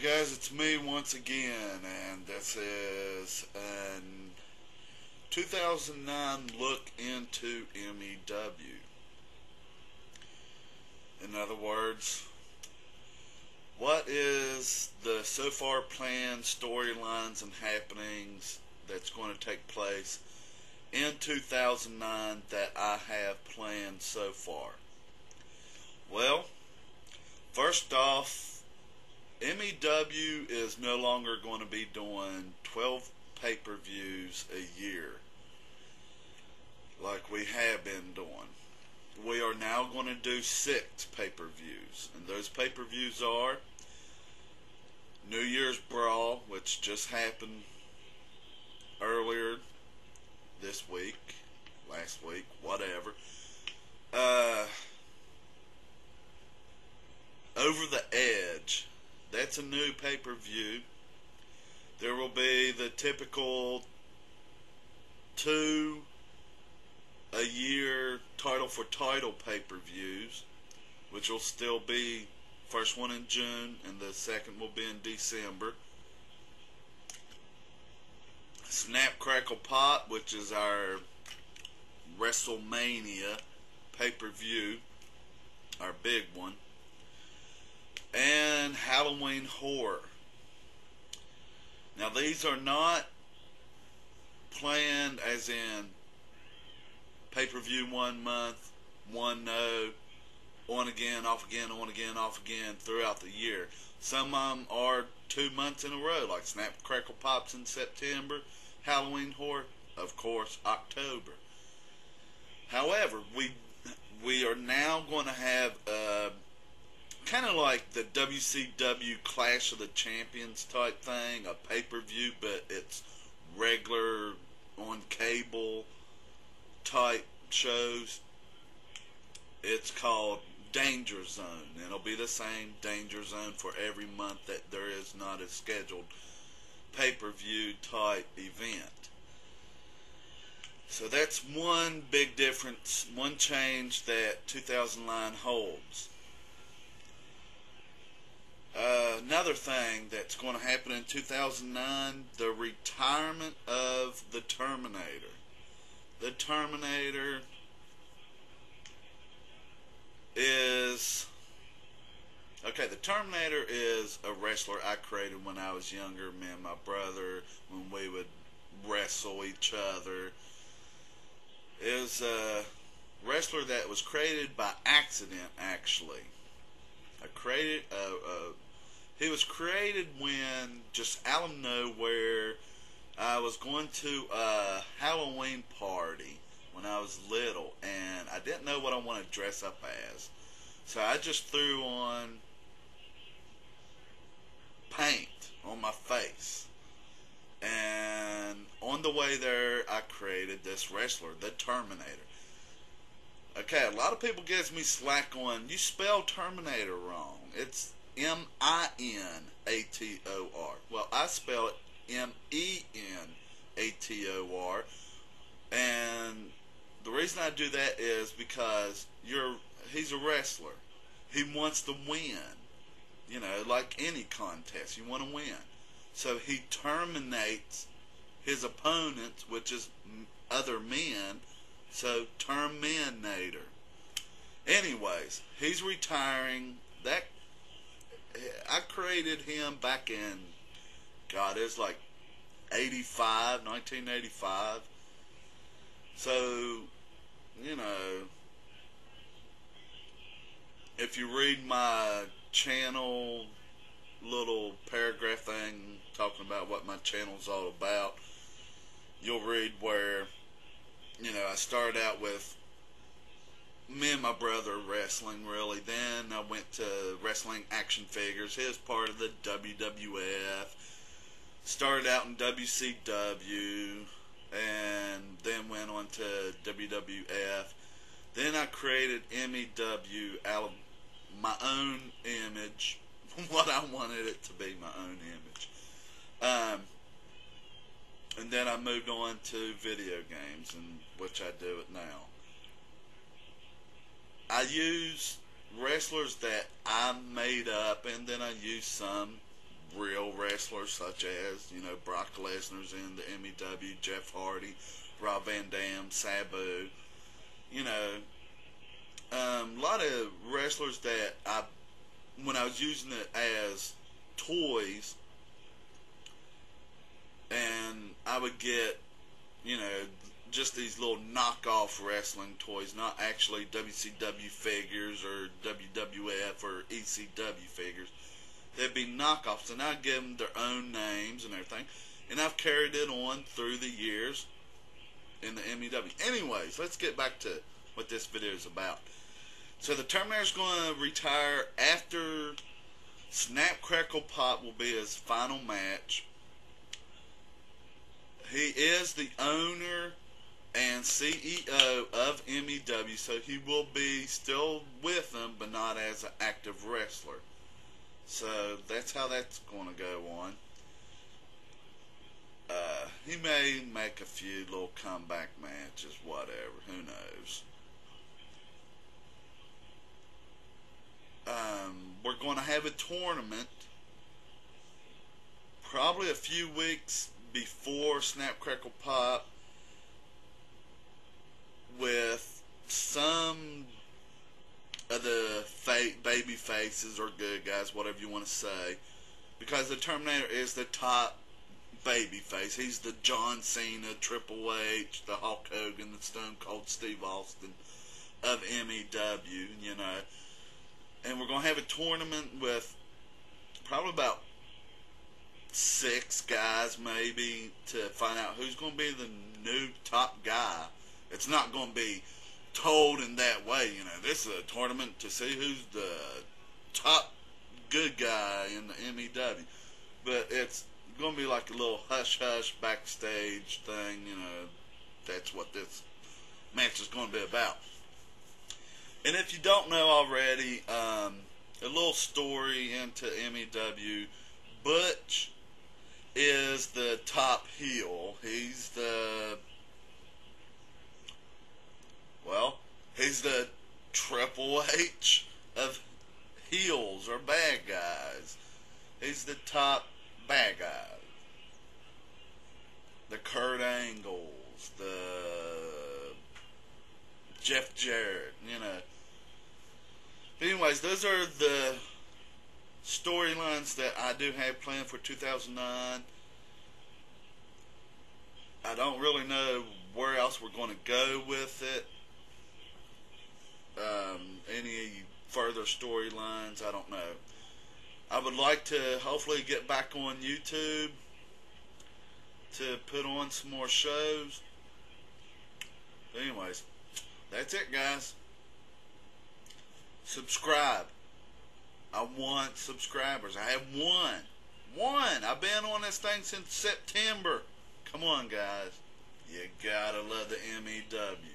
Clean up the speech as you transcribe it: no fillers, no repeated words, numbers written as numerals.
guys, it's me once again, and this is a 2009 look into MEW. In other words, what is the so far planned storylines and happenings that's going to take place in 2009 that I have planned so far? Well, first off, MEW is no longer going to be doing 12 pay-per-views a year like we have been doing. We are now going to do 6 pay-per-views, and those pay-per-views are New Year's Brawl, which just happened earlier this week, last week, whatever. Over the Edge, that's a new pay-per-view. There will be the typical 2 a year title for title pay-per-views, which will still be first one in June and the second will be in December. Snap Crackle Pop, which is our WrestleMania pay-per-view, our big one. And Halloween Horror. Now these are not planned as in pay-per-view 1 month, 1 no, on again, off again, on again, off again throughout the year. Some of them are 2 months in a row, like Snap Crackle Pops in September, Halloween Horror, of course, October. However, we are now going to have kind of like the WCW Clash of the Champions type thing, a pay-per-view, but it's regular on cable type shows. It's called Danger Zone, and it'll be the same Danger Zone for every month that there is not a scheduled pay-per-view type event. So that's one big difference, one change that 2009 holds. Another thing that's going to happen in 2009, the retirement of the Terminator. The Terminator is... Okay, the Terminator is a wrestler I created when I was younger, me and my brother, when we would wrestle each other. It was a wrestler that was created by accident, actually. He was created when, just out of nowhere, I was going to a Halloween party when I was little, and I didn't know what I wanted to dress up as. So I just threw on paint on my face. And on the way there, I created this wrestler, the Terminator. Okay, a lot of people gives me slack on, you spell Terminator wrong. It's M-I-N-A-T-O-R. Well, I spell it M-E-N-A-T-O-R. And the reason I do that is because he's a wrestler. He wants to win. You know, like any contest, you want to win. So he terminates his opponents, which is other men. So, Terminator. Anyways, he's retiring. I created him back in, God, it's like 1985. So, you know, if you read my channel little paragraph thing talking about what my channel's all about, you'll read where, you know, I started out with me and my brother wrestling, really. Then I went to wrestling action figures. He was part of the WWF. Started out in WCW, and then went on to WWF. Then I created MEW out of my own image, what I wanted it to be, my own image. And then I moved on to video games, in which I do it now. I use wrestlers that I made up, and then I use some real wrestlers such as, you know, Brock Lesnar's in the MEW, Jeff Hardy, Rob Van Dam, Sabu, you know, a lot of wrestlers that when I was using it as toys, and I would get, you know, just these little knockoff wrestling toys, not actually WCW figures or WWF or ECW figures. They'd be knockoffs, and I'd give them their own names and everything. And I've carried it on through the years in the MEW. Anyways, let's get back to what this video is about. So the Terminator's going to retire after Snap Crackle Pop will be his final match. He is the owner and CEO of MEW, so he will be still with them, but not as an active wrestler. So that's how that's going to go on. He may make a few little comeback matches, whatever, who knows. We're going to have a tournament probably a few weeks before Snap Crackle Pop with some of the baby faces or good guys, whatever you want to say, because the Terminator is the top baby face. He's the John Cena, Triple H, the Hulk Hogan, the Stone Cold Steve Austin of MEW, you know. And we're going to have a tournament with probably about 6 guys maybe to find out who's going to be the new top guy. It's not going to be told in that way, you know. This is a tournament to see who's the top good guy in the MEW. But it's going to be like a little hush-hush backstage thing, you know. That's what this match is going to be about. And if you don't know already, a little story into MEW. Butch is the top heel. He's the, well, he's the Triple H of heels or bad guys. He's the top bad guy. The Kurt Angles, the Jeff Jarrett, you know. But anyways, those are the storylines that I do have planned for 2009. I don't really know where else we're going to go with it. Any further storylines, I don't know. I would like to hopefully get back on YouTube to put on some more shows. But anyways, that's it, guys. Subscribe. I want subscribers. I have one. I've been on this thing since September. Come on, guys. You gotta love the MEW.